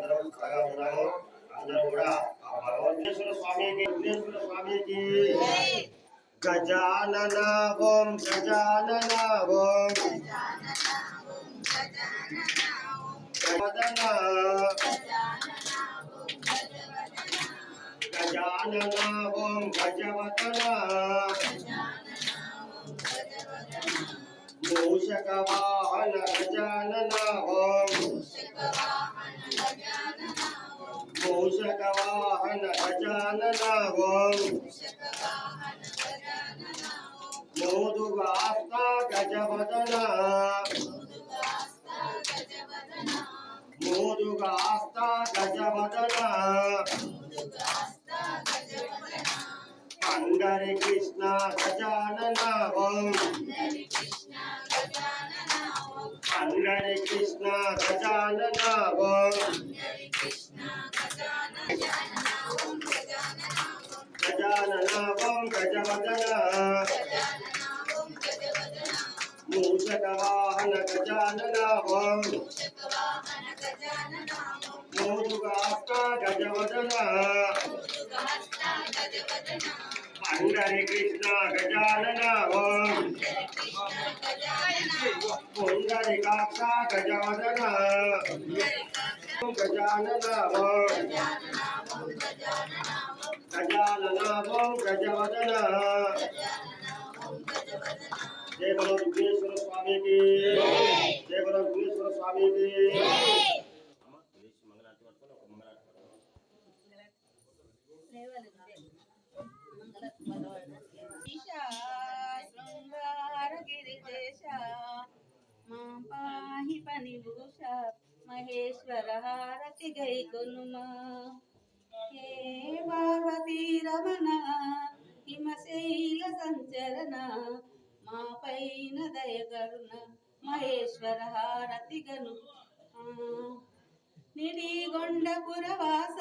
అందరం చక్కగా ఉన్నాము. అందరూ కూడా ఆ భగవంతేశ్వర స్వామికి విఘ్నేశ్వర స్వామికి గజానన ఓం గజానన ఓం గజానన గజానన ఓం గజవదన మూషకవాహన గజానన ఓం మూషకవాహన గజానన ఓం మోదుగాస్త గజవదన మోదుగాస్త గజవదన పండరి కృష్ణ గజానన ఓం పండరి కృష్ణ గజానన ఓం గజానన ఓం గజవదన మూషకవాహన గజానన ఓం మోదుగాస్త గజవదన పండరి కృష్ణ గజానన ఓం పుండరీకాక్ష గజవదన గజానన ఓం గజానన ఓం గజవదన జయ బలో విఘ్నేశ్వర స్వామికి జయ బలో విఘ్నేశ్వర స్వామికి పాహి పనిభూష మహేశ్వర హారతి గై కొనుమా హే పార్వతీ రమణ హిమశైల సంచరణ మా పైన దయగరుణ మహేశ్వర హారతి గను నిడిగొండపురవాస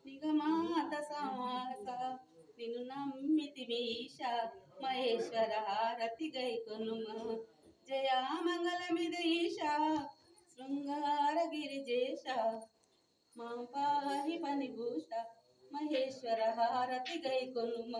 నిగమాత సమాస నిన్ను నమ్మితి మీష మహేశ్వర హారతి గై కొనుమ జయ మంగళమిద ఈశ శృంగారగిరిజేశ మా పాహి పనిభూష మహేశ్వర హారతి గై కొనుమ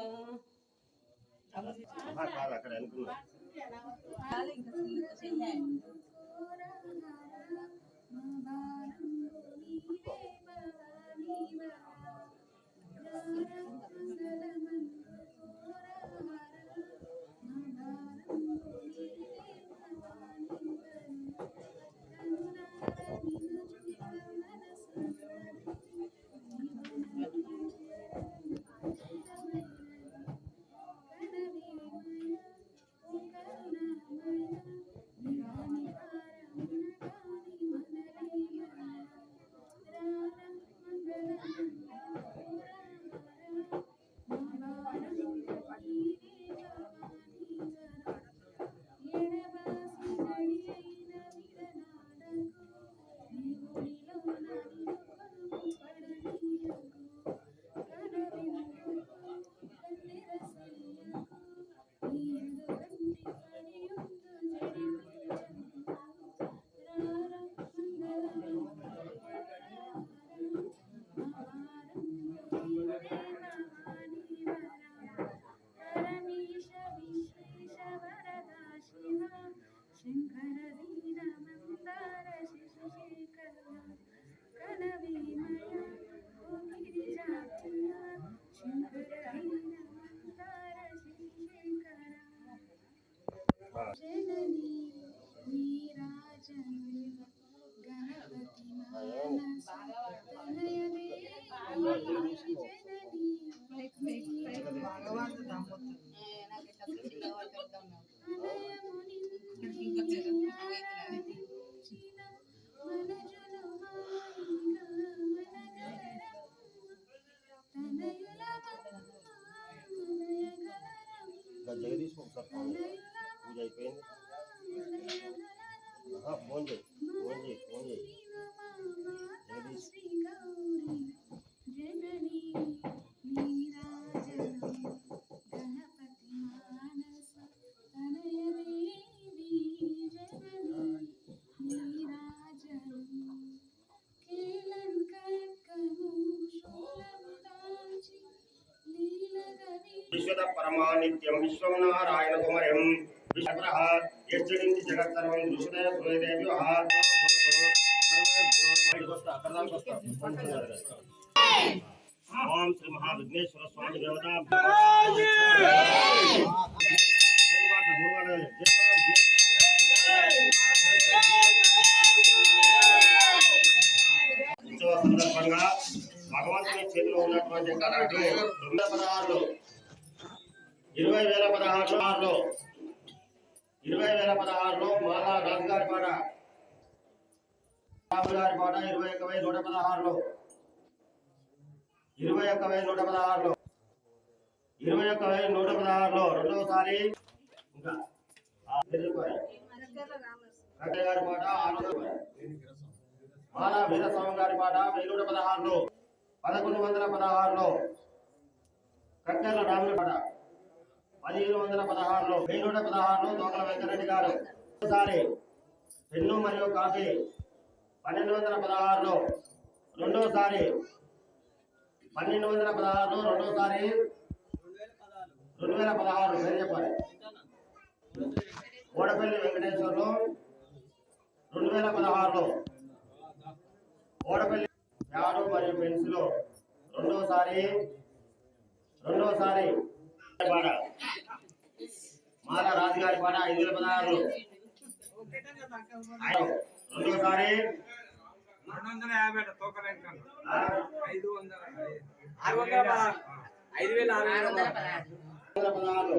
జగదీష్ ఒకసారి పూజ అయిపోయింది. ఫోన్ చేయి జగదీష్. కేలన్ విశ్వద పరమానిత్యం విశ్వం నారాయణ కుమరం విశ్వః యజ్జనించి జగత్సర్వం దృశ్యతే సురేదేవ్యః ఓం శ్రీ మహావిఘ్నేశ్వర స్వామి దేవత ఉత్సవ సందర్భంగా భగవంతుని చేతిలో ఉన్నటువంటి కరెంటు 2016లో 2016లో మాలా రాజుగారి పాట రాజుగారి పాట 21,116లో 21,116లో రెండవసారి ఇంకా కట్టయ్య గారి పాట మాలా వీరస్వామి గారి పాట 1116లో 1116లో కట్టెల రాముడి పాట 1516లో 1116లో దోకల వెంకరెడ్డి గారు ఒకసారి పెన్ను మరియు కాఫీ 1216లో రెండోసారి 1216లో రెండోసారి 2016 పేరు చెప్పాలి ఓడపల్లి వెంకటేశ్వర్లో 2016లో ఓడపల్లి యాడు మరియు పెన్సిలో రెండోసారి పాట మాల రాజుగారి పాట 516లో రెండోసారి 5,616లో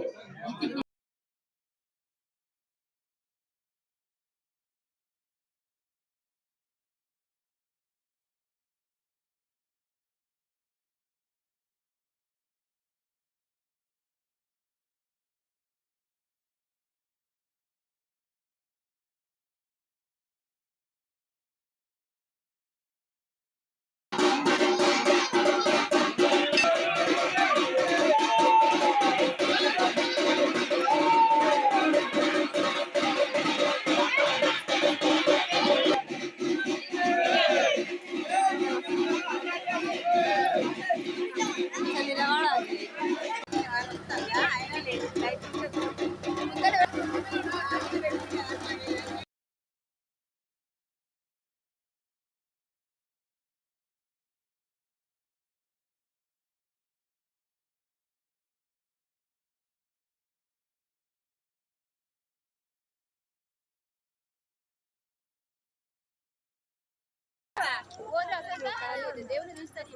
దేవుని చూస్తారు